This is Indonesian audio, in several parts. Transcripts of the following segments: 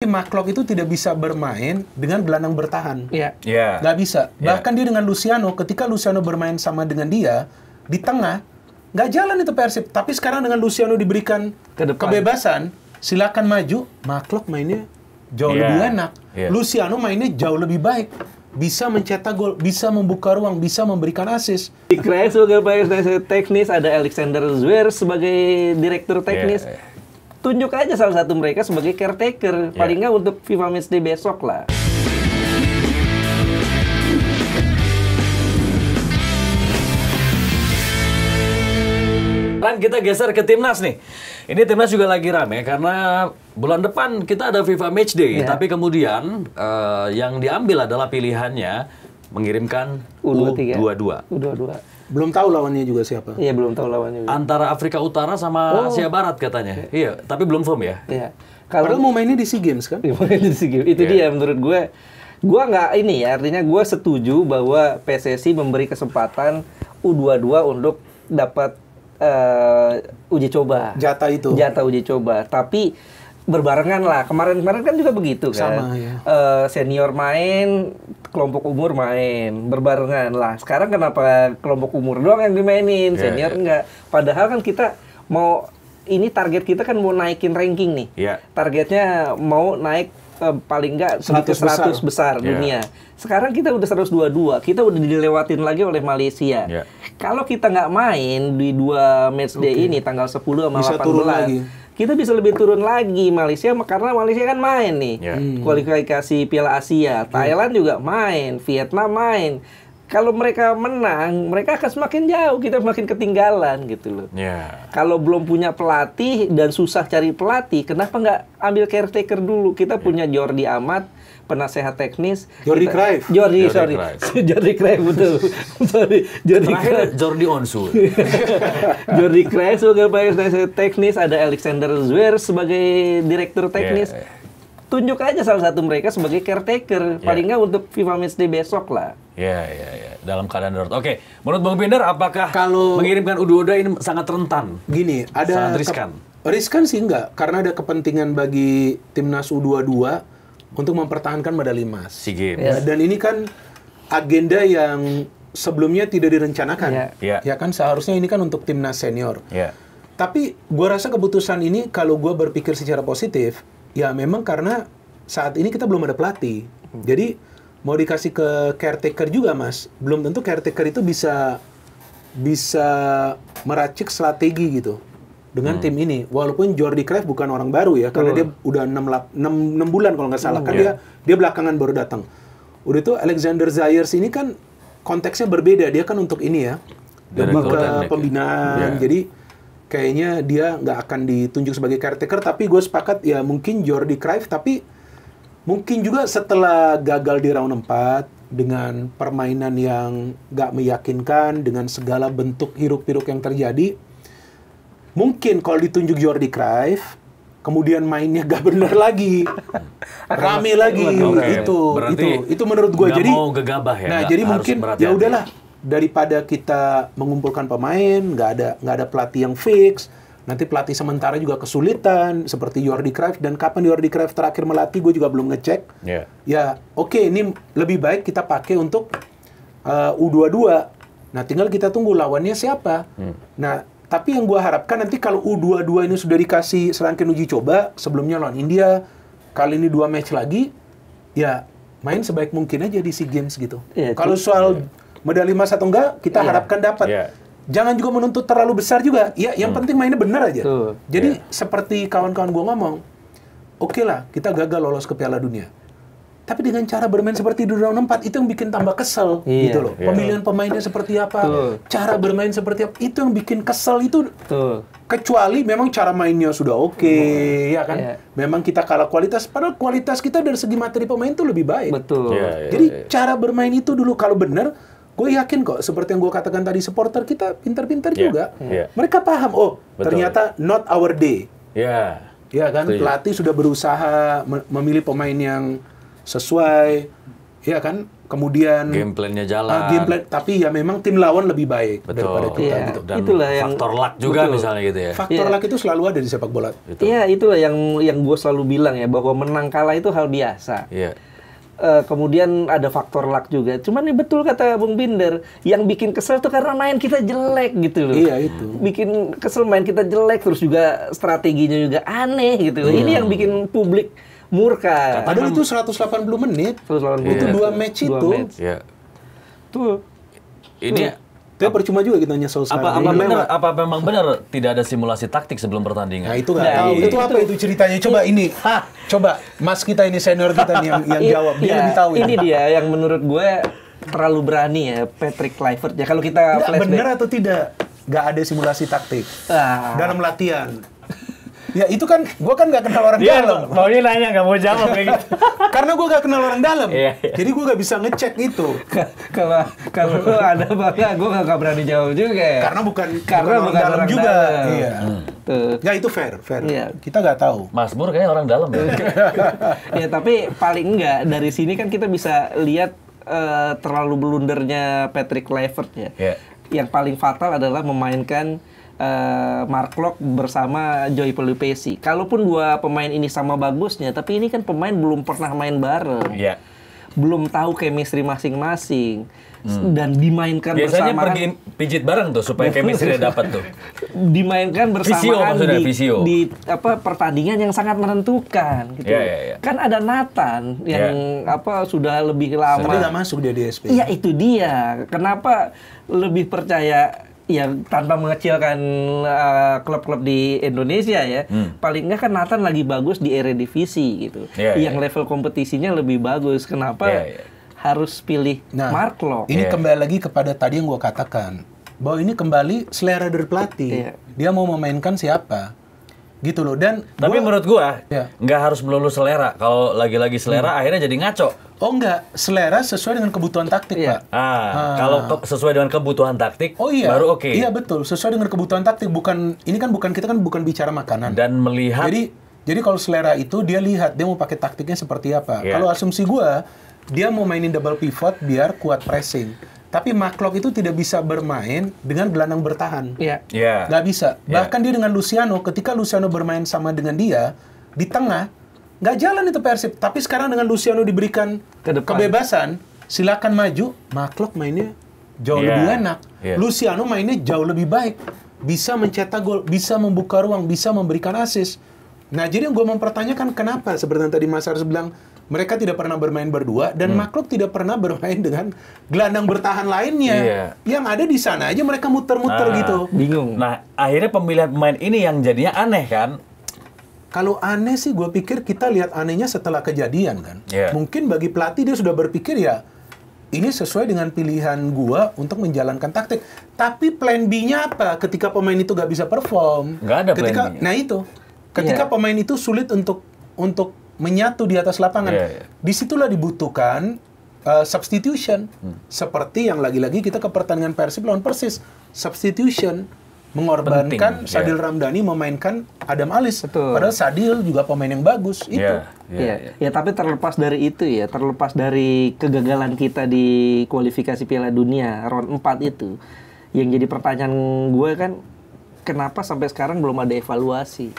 Mark Klok itu tidak bisa bermain dengan gelandang bertahan. Iya. Nggak bisa. Bahkan dia dengan Luciano, ketika Luciano bermain sama dengan dia, di tengah, nggak jalan itu Persib. Tapi sekarang dengan Luciano diberikan kebebasan, silakan maju, Mark Klok mainnya jauh lebih enak. Luciano mainnya jauh lebih baik. Bisa mencetak gol, bisa membuka ruang, bisa memberikan assist. Di Kreis sebagai pihak teknis, ada Alexander Zverev sebagai direktur teknis. Tunjuk aja salah satu mereka sebagai caretaker, paling nggak untuk FIFA Matchday besok lah. Sekarang kita geser ke timnas nih. Ini timnas juga lagi rame karena bulan depan kita ada FIFA Matchday, tapi kemudian yang diambil adalah pilihannya mengirimkan U22. Belum tahu lawannya juga siapa. Iya, belum tahu lawannya juga. Antara Afrika Utara sama Asia Barat katanya. Iya, tapi belum firm ya. Iya. Kalau mau mainnya di SEA Games kan? Itu dia menurut gue. Gue nggak ini ya, artinya gue setuju bahwa PSSI memberi kesempatan U22 untuk dapat uji coba. Jatah uji coba. Tapi berbarengan lah. Kemarin-kemarin kan juga begitu kan. Sama ya. Senior main, kelompok umur main, berbarengan lah. Sekarang kenapa kelompok umur doang yang dimainin, senior enggak? Padahal kan kita mau, ini target kita kan mau naikin ranking nih. Targetnya mau naik paling enggak 100 besar dunia. Sekarang kita udah 122, kita udah dilewatin lagi oleh Malaysia. Kalau kita nggak main di 2 matchday ini, tanggal 10 sama 18, kita bisa lebih turun lagi Malaysia, karena Malaysia kan main nih. Kualifikasi Piala Asia, Thailand juga main, Vietnam main. Kalau mereka menang, mereka akan semakin jauh, kita semakin ketinggalan gitu loh. Kalau belum punya pelatih dan susah cari pelatih, kenapa nggak ambil caretaker dulu? Kita punya Jordi Amat, penasehat teknis. Jordi Cruyff. Jordi Cruyff, betul. Jordi Onsu. Jordi Cruyff sebagai penasehat teknis, ada Alexander Zverev sebagai direktur teknis. Tunjuk aja salah satu mereka sebagai caretaker, paling nggak untuk FIFA Matchday besok lah. Dalam keadaan darurat. Oke, menurut Bang Binder, apakah kalau mengirimkan U22 ini sangat rentan? Gini, ada sangat riskan. Riskan sih enggak, karena ada kepentingan bagi timnas U22 untuk mempertahankan medali emas. SEA Games. Dan ini kan agenda yang sebelumnya tidak direncanakan. Ya kan, seharusnya ini kan untuk timnas senior. Tapi gua rasa keputusan ini, kalau gua berpikir secara positif, ya memang karena saat ini kita belum ada pelatih. Jadi mau dikasih ke caretaker juga, Mas. Belum tentu caretaker itu bisa meracik strategi gitu dengan tim ini. Walaupun Jordi Cruyff bukan orang baru ya, karena dia udah 6 bulan kalau nggak salah. Kan dia belakangan baru datang. Udah itu Alexander Zayers ini kan konteksnya berbeda. Dia kan untuk ini ya, lebih ke pembinaan. Jadi kayaknya dia nggak akan ditunjuk sebagai caretaker. Tapi gue sepakat ya mungkin Jordi Cruyff. Tapi mungkin juga setelah gagal di round 4 dengan permainan yang nggak meyakinkan, dengan segala bentuk hiruk-pikuk yang terjadi, mungkin kalau ditunjuk Jordi Cruyff, kemudian mainnya gak bener lagi, rame lagi, itu menurut gue. Jadi mau gegabah ya. Nah, jadi mungkin ya udahlah, daripada kita mengumpulkan pemain, nggak ada pelatih yang fix. Nanti pelatih sementara juga kesulitan, seperti Jordi Cruyff. Dan kapan Jordi Cruyff terakhir melatih, gue juga belum ngecek. Ya, oke, ini lebih baik kita pakai untuk U22. Nah, tinggal kita tunggu lawannya siapa. Nah, tapi yang gue harapkan nanti kalau U22 ini sudah dikasih serangkaian uji coba, sebelumnya lawan India, kali ini 2 match lagi, ya main sebaik mungkin aja di SEA Games gitu. Kalau soal medali emas atau enggak, kita harapkan dapat. Jangan juga menuntut terlalu besar juga. Ya, yang penting mainnya benar aja. Jadi seperti kawan-kawan gue ngomong, oke lah kita gagal lolos ke Piala Dunia. Tapi dengan cara bermain seperti di round 4, itu yang bikin tambah kesel gitu loh. Pemilihan pemainnya seperti apa, cara bermain seperti apa, itu yang bikin kesel itu. Kecuali memang cara mainnya sudah oke, ya kan. Memang kita kalah kualitas, padahal kualitas kita dari segi materi pemain itu lebih baik. Jadi cara bermain itu dulu kalau benar, gue yakin kok, seperti yang gue katakan tadi, supporter kita pintar-pintar juga. Mereka paham, ternyata not our day. Ya kan, pelatih sudah berusaha memilih pemain yang sesuai, ya kan. kemudian game plan-nya jalan. game plan, tapi ya memang tim lawan lebih baik daripada kita Iya. gitu. Dan Itulah yang- faktor luck juga betul. misalnya gitu ya. Faktor luck itu selalu ada di sepak bola. Iya, itulah yang gue selalu bilang ya, bahwa menang kalah itu hal biasa. Iya. Kemudian ada faktor luck juga. Cuman ini betul kata Bung Binder, yang bikin kesel tuh karena main kita jelek gitu loh. Iya, itu. Bikin kesel main kita jelek, terus juga strateginya juga aneh gitu loh. Ini yang bikin publik murka. Padahal itu 180 menit. 180 Itu menit. 2 match Dua itu. match. Iya. Tuh. Ini Tapi percuma juga kita nyesel sekarang. apa Ini benar lewat. apa memang benar tidak ada simulasi taktik sebelum pertandingan? Nah itu nggak Nah, tahu. itu- Itu apa itu ceritanya? Coba ini. Coba Mas kita ini senior kita nih yang jawab. Dia Iya, lebih tahu ini dia yang menurut gue terlalu berani ya, Patrick Kluivert. Ya kalau kita Nggak flashback. benar atau tidak? Nggak ada simulasi taktik Ah. dalam latihan. Ya itu kan, gue kan nggak kenal orang Dia dalam. maunya nanya nggak mau jawab kayak gitu. Karena gue nggak kenal orang dalam. Iya, iya. Jadi gue nggak bisa ngecek itu. Kalau ada bangga, gue nggak berani jawab juga. Ya. Karena bukan bukan orang dalam juga. dalam. Iya. Tuh. Ya itu fair. Iya. Kita nggak tahu. Mas Bur kayaknya orang dalam ya. Ya tapi paling enggak dari sini kan kita bisa lihat terlalu blundernya Patrick Kluivert ya. Iya. Yang paling fatal adalah memainkan Mark Klok bersama Joey Pelupesi. Kalaupun dua pemain ini sama bagusnya, tapi ini kan pemain belum pernah main bareng. Iya. Belum tahu chemistry masing-masing. Dan dimainkan Biasanya bersamaan. pergi pijit bareng tuh supaya chemistry dapat tuh. Dimainkan Visio bersamaan maksudnya, visio. di apa pertandingan yang sangat menentukan gitu. Iya, iya, iya. Kan ada Nathan yang apa sudah lebih lama. Tapi nggak masuk dia di SP. Iya itu dia. Kenapa lebih percaya ya tanpa mengecilkan klub-klub di Indonesia ya. Paling nggak kan Nathan lagi bagus di Eredivisie gitu. Iya, yang iya. level kompetisinya lebih bagus. Kenapa Iya, iya. harus pilih Mark Klok? Ini Iya. kembali lagi kepada tadi yang gue katakan. Bahwa ini kembali selera dari pelatih. Iya. Dia mau memainkan siapa. Gitu loh. Dan Tapi menurut gua Iya. nggak harus melulu selera. Kalau lagi-lagi selera akhirnya jadi ngaco. oh enggak, selera sesuai dengan kebutuhan taktik, Iya. Pak. Kalau sesuai dengan kebutuhan taktik, Oh iya. baru oke. Iya betul, sesuai dengan kebutuhan taktik. Ini kan bukan kita kan bukan bicara makanan. Dan melihat Jadi kalau selera itu dia lihat dia mau pakai taktiknya seperti apa. Iya. Kalau asumsi gua dia mau mainin double pivot biar kuat pressing. Tapi Mark itu tidak bisa bermain dengan gelandang bertahan. Iya. ya. Nggak bisa. Iya. Bahkan dia dengan Luciano, ketika Luciano bermain sama dengan dia di tengah, nggak jalan itu Persib. Tapi sekarang dengan Luciano diberikan Ke depan. kebebasan, silakan maju. Mark mainnya jauh Iya. lebih enak. Iya. Luciano mainnya jauh lebih baik. Bisa mencetak gol, bisa membuka ruang, bisa memberikan assist. Nah, jadi yang gue mempertanyakan kenapa seperti yang tadi Mas Ars bilang mereka tidak pernah bermain berdua dan Mark tidak pernah bermain dengan gelandang bertahan lainnya. Iya. Yang ada di sana aja mereka muter-muter gitu. Bingung. Nah, akhirnya pemilihan pemain ini yang jadinya aneh kan? Kalau aneh sih gue pikir kita lihat anehnya setelah kejadian kan. Iya. Mungkin bagi pelatih dia sudah berpikir ya ini sesuai dengan pilihan gua untuk menjalankan taktik. Tapi plan B-nya apa ketika pemain itu gak bisa perform? Nggak ada plan B-nya. Nah itu. Ketika Iya. pemain itu sulit untuk menyatu di atas lapangan. Iya, iya. Disitulah dibutuhkan substitution. Seperti yang lagi-lagi kita ke pertandingan Persib lawan Persis. Substitution. Mengorbankan Penting, Sadil iya. Ramdhani memainkan Adam Alis. Betul. Padahal Sadil juga pemain yang bagus. Itu. Iya. Iya, ya tapi terlepas dari itu ya, terlepas dari kegagalan kita di kualifikasi Piala Dunia round 4 itu, yang jadi pertanyaan gue kan, kenapa sampai sekarang belum ada evaluasi?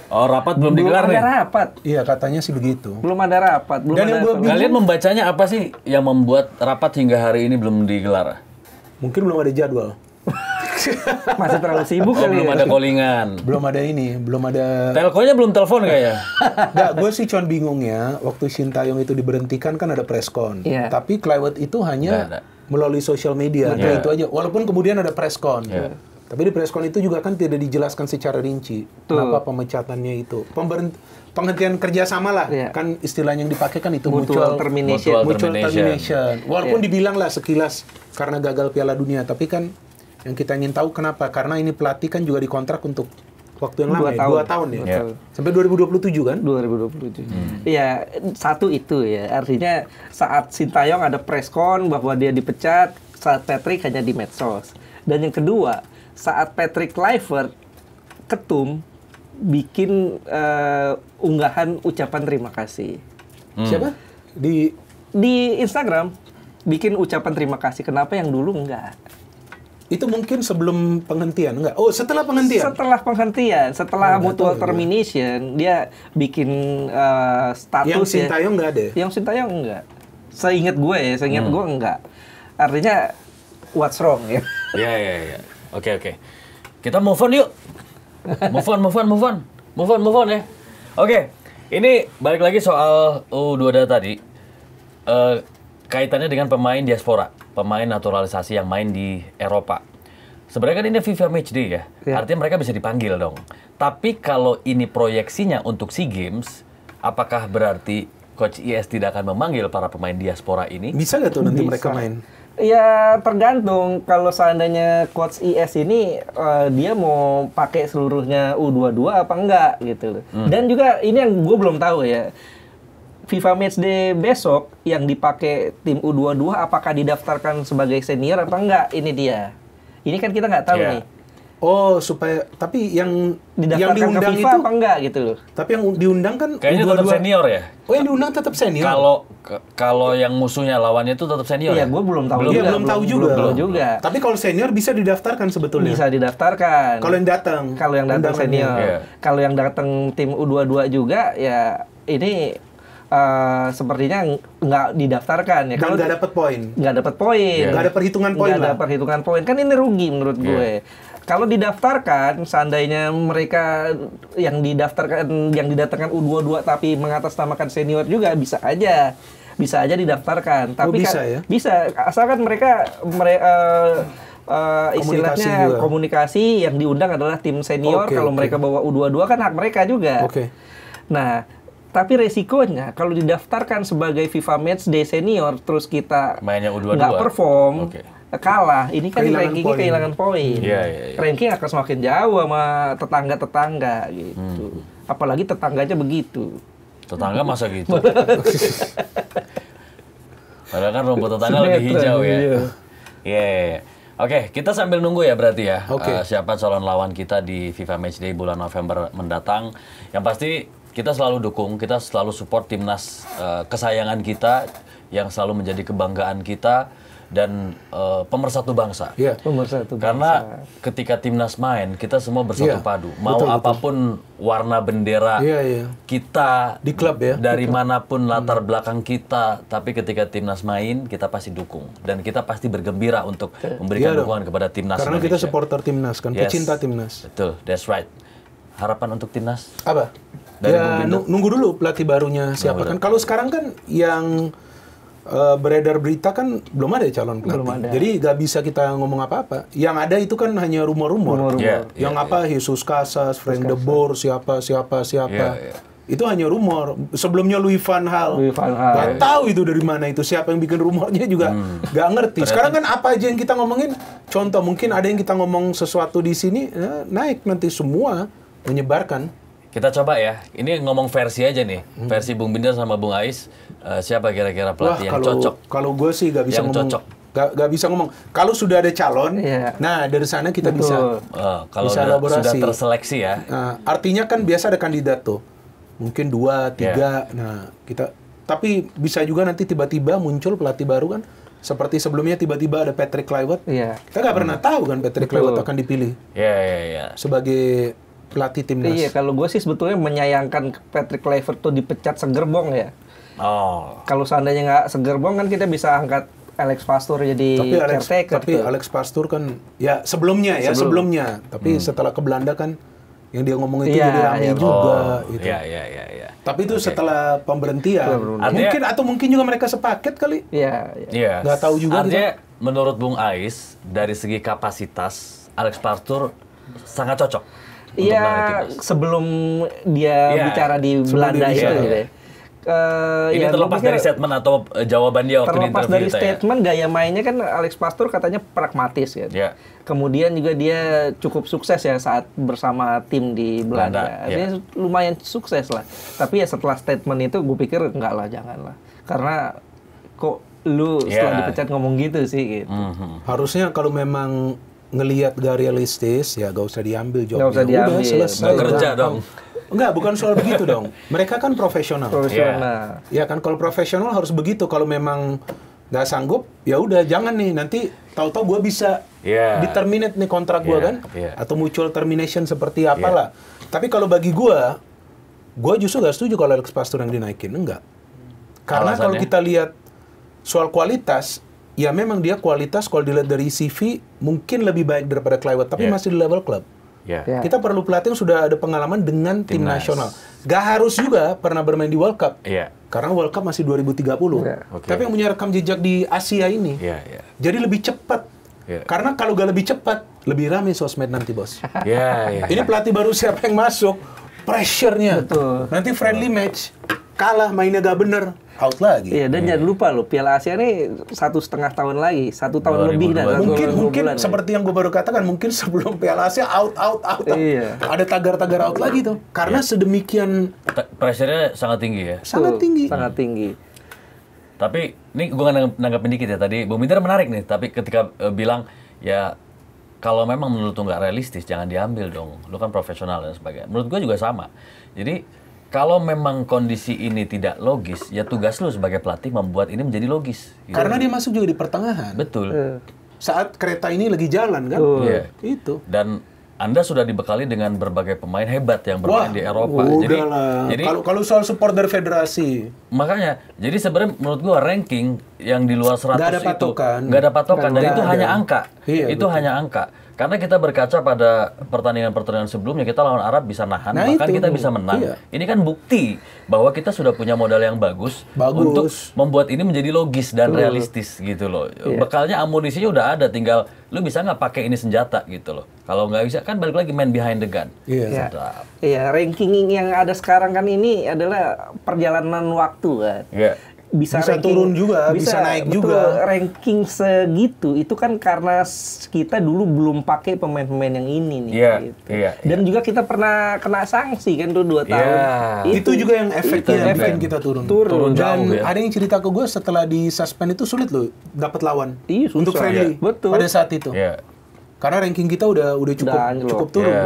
Oh, rapat belum digelar ada nih. rapat, Iya, katanya sih begitu. belum ada rapat, belum Dan ada yang gua evaluasi. Kalian membacanya apa sih yang membuat rapat hingga hari ini belum digelar? Mungkin belum ada jadwal. Masih terlalu sibuk Oh, kali belum ya. ada callingan. Belum ada ini, belum ada... Telkonya belum telepon kayaknya. Nggak, gue sih cuman bingungnya, waktu Sintayong itu diberhentikan kan ada preskon. Iya. Tapi Kluivert itu Nggak ada. hanya melalui sosial media, Betul. itu aja. Walaupun kemudian ada preskon. Iya. Tapi di preskon itu juga kan tidak dijelaskan secara rinci. Kenapa pemecatannya itu. Penghentian kerjasama lah, Iya. kan istilah yang dipakai kan itu Mutual termination. Mutual termination. Walaupun Iya. dibilang lah sekilas karena gagal Piala Dunia, tapi kan yang kita ingin tahu kenapa? Karena ini pelatih kan juga dikontrak untuk waktu yang lama, 2 tahun ya. Iya. Sampai 2027 kan? 2027. Iya, satu itu ya. Artinya saat Sintayong ada preskon bahwa dia dipecat, saat Patrick hanya di medsos. Dan yang kedua, saat Patrick Kluivert ketum bikin unggahan ucapan terima kasih Siapa? Di di Instagram. bikin ucapan terima kasih. Kenapa yang dulu enggak? Itu mungkin sebelum penghentian, enggak? Oh, setelah penghentian? Setelah mutual termination, dia bikin status yang Sintayong nggak ada? Yang Sintayong enggak. Seingat gue enggak. Artinya, what's wrong ya? Iya. Oke. Kita move on yuk. Move on ya. Oke, ini balik lagi soal U22 tadi. Kaitannya dengan pemain diaspora, pemain naturalisasi yang main di Eropa. Sebenarnya kan ini FIFA Matchday ya, artinya mereka bisa dipanggil dong. Tapi kalau ini proyeksinya untuk SEA Games, apakah berarti Coach IS tidak akan memanggil para pemain diaspora ini? Bisa nggak tuh nanti mereka main? Ya tergantung. Kalau seandainya Coach IS ini dia mau pakai seluruhnya U22 apa enggak gitu. Dan juga ini yang gue belum tahu ya. FIFA Matchday besok yang dipakai tim U22 apakah didaftarkan sebagai senior apa enggak? Ini dia. Ini kan kita nggak tahu nih. Oh, supaya tapi yang didaftarkan diundang ke FIFA itu apa enggak gitu loh. Tapi yang diundang kan kayaknya tetap senior ya. Oh, yang diundang tetap senior. Kalau yang musuhnya lawannya itu tetap senior. Iya, gue belum tahu belum tahu juga. Tapi kalau senior bisa didaftarkan sebetulnya. Bisa didaftarkan. Kalau yang datang. Kalau yang datang senior. Kalau yang datang tim U22 juga ya ini sepertinya nggak didaftarkan ya. Kalau nggak dapat poin. Nggak dapat poin. Nggak ada perhitungan poin. Nggak ada perhitungan poin. Kan ini rugi menurut gue. Kalau didaftarkan, seandainya mereka yang didatangkan U22 tapi mengatasnamakan senior juga bisa aja didaftarkan. Tapi bisa ya? Bisa, asalkan mereka istilahnya komunikasi yang diundang adalah tim senior. Kalau mereka bawa U22 kan hak mereka juga. Nah, tapi resikonya kalau didaftarkan sebagai FIFA Matchday senior terus kita nggak perform, kalah, ini kan rankingnya kehilangan poin. Ranking akan semakin jauh sama tetangga-tetangga gitu. Apalagi tetangganya begitu. Tetangga masa gitu? Padahal kan rumput tetangga lebih hijau ya. Oke, kita sambil nunggu ya berarti ya. Siapa calon lawan kita di FIFA Matchday bulan November mendatang. Yang pasti kita selalu dukung, kita selalu support timnas kesayangan kita yang selalu menjadi kebanggaan kita dan pemersatu bangsa. Pemersatu bangsa. Karena ketika timnas main, kita semua bersatu padu. Mau apapun warna bendera kita di klub ya. Dari manapun latar belakang kita, tapi ketika timnas main, kita pasti dukung dan kita pasti bergembira untuk memberikan dukungan kepada timnas. Karena Indonesia. kita supporter timnas kan, pecinta timnas. Betul, that's right. Harapan untuk timnas? Apa? Nunggu dulu pelatih barunya siapa kan. Kalau sekarang kan yang beredar berita kan belum ada calon pelatih. Jadi nggak bisa kita ngomong apa-apa. Yang ada itu kan hanya rumor-rumor. Yang Jesus Casas, Frank de Boer, siapa. Itu hanya rumor. Sebelumnya Louis van Gaal. Nggak tahu itu dari mana itu. Siapa yang bikin rumornya juga nggak ngerti. Sekarang kan apa aja yang kita ngomongin. Contoh mungkin ada yang kita ngomong sesuatu di sini naik nanti semua menyebarkan. Kita coba ya. Ini ngomong versi aja nih. Versi Bung Binder sama Bung Ais. Siapa kira-kira pelatih yang cocok? Kalau gue sih nggak bisa ngomong. Nggak bisa ngomong. Kalau sudah ada calon, nah dari sana kita bisa elaborasi. Sudah terseleksi ya. Artinya kan biasa ada kandidat tuh. Mungkin 2, 3. Nah kita. Tapi bisa juga nanti tiba-tiba muncul pelatih baru kan. Seperti sebelumnya tiba-tiba ada Patrick Kluivert. Kita nggak pernah tahu kan Patrick Kluivert akan dipilih. Sebagai pelatih timnas. Iya, kalau gue sih sebetulnya menyayangkan Patrick Kluivert tuh dipecat segerbong ya. Kalau seandainya nggak segerbong kan kita bisa angkat Alex Pastoor jadi caretaker. Tapi Alex Pastoor kan ya sebelumnya. Tapi setelah ke Belanda kan yang dia ngomong itu jadi ramai juga. Gitu. Tapi itu setelah pemberhentian. Mungkin juga mereka sepaket kali. Nggak tahu juga. Artinya menurut Bung Ais dari segi kapasitas Alex Pastoor sangat cocok. Iya, sebelum dia bicara di Belanda itu gitu ya. Ini terlepas dari statement atau jawaban dia waktu di interview. Terlepas dari statement, gaya mainnya kan Alex Pastoor katanya pragmatis kan. Kemudian juga dia cukup sukses ya saat bersama tim di Belanda. Dia lumayan sukses lah. Tapi ya setelah statement itu gue pikir enggak lah, jangan lah. Karena kok lu setelah dipecat ngomong gitu sih gitu. Harusnya kalau memang ngelihat gak realistis, ya gak usah diambil jobnya. Gak usah diambil. Udah selesai. Gak kerja dong. Enggak, bukan soal begitu dong. Mereka kan profesional. Ya kan, kalau profesional harus begitu. Kalau memang nggak sanggup, ya udah jangan nih, nanti tahu-tahu gue bisa di-terminate nih kontrak gue kan, atau mutual termination seperti apalah. Tapi kalau bagi gue justru nggak setuju kalau Alex Pastur yang dinaikin, enggak. Karena kalau kita lihat soal kualitas, ya memang dia kualitas kalau dilihat dari CV mungkin lebih baik daripada Kluivert, tapi masih di level klub. Kita perlu pelatih yang sudah ada pengalaman dengan tim nasional. Gak harus juga pernah bermain di World Cup. Karena World Cup masih 2030. Tapi yang punya rekam jejak di Asia ini. Jadi lebih cepat. Karena kalau gak lebih cepat, lebih rame sosmed nanti, bos. Ini pelatih baru siapa yang masuk, pressure-nya. Nanti friendly match, kalah, mainnya gak bener, out lagi. Dan jangan lupa loh, Piala Asia ini 1,5 tahun lagi, 1 tahun lebih dah. Mungkin seperti yang gue baru katakan, mungkin sebelum Piala Asia out. Ada tagar-tagar out lagi tuh. Karena sedemikian pressure-nya sangat tinggi ya. Sangat tinggi. Tapi ini gue nanggapin dikit ya tadi. Bung Bintar menarik nih. Tapi ketika bilang ya kalau memang menurut lu nggak realistis jangan diambil dong. Lu kan profesional dan sebagainya. Menurut gue juga sama. Jadi kalau memang kondisi ini tidak logis, ya tugas lu sebagai pelatih membuat ini menjadi logis. Gitu. Karena dia masuk juga di pertengahan. Betul. Saat kereta ini lagi jalan kan. Itu. Dan Anda sudah dibekali dengan berbagai pemain hebat yang bermain di Eropa. Jadi kalau soal support dari federasi. Makanya, jadi sebenarnya menurut gua ranking yang di luar 100 nggak ada patokan. Nggak ada patokan, dan itu hanya angka. Itu hanya angka. Karena kita berkaca pada pertandingan-pertandingan sebelumnya, kita lawan Arab bisa nahan, bahkan kita bisa menang. Ini kan bukti bahwa kita sudah punya modal yang bagus untuk membuat ini menjadi logis dan realistis gitu loh. Bekalnya, amunisinya udah ada, tinggal lu bisa nggak pakai ini senjata gitu loh. Kalau nggak bisa kan balik lagi main behind the gun. Ranking yang ada sekarang kan ini adalah perjalanan waktu kan. Bisa turun juga, bisa naik juga. Ranking segitu itu kan karena kita dulu belum pakai pemain-pemain yang ini nih. Dan juga kita pernah kena sanksi kan tuh 2 tahun. Itu juga yang efeknya bikin kita turun. Dan ada yang cerita ke gue setelah di suspend itu sulit loh dapat lawan untuk friendly pada saat itu. Karena ranking kita udah cukup turun.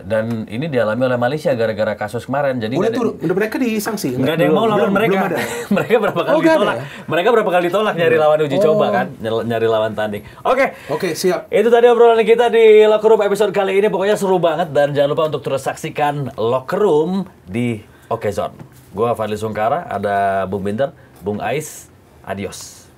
Dan ini dialami oleh Malaysia gara-gara kasus kemarin. Jadi udah mereka disanksi. Nggak ada yang mau lawan mereka. Mereka berapa kali ditolak? Mereka berapa kali ditolak nyari lawan uji coba kan, nyari lawan tanding. Oke, siap. Itu tadi obrolan kita di Locker Room episode kali ini. Pokoknya seru banget dan jangan lupa untuk terus saksikan Locker Room di Okezone. Gua Fadli Sungkara, ada Bung Bintar, Bung Ais. Adios.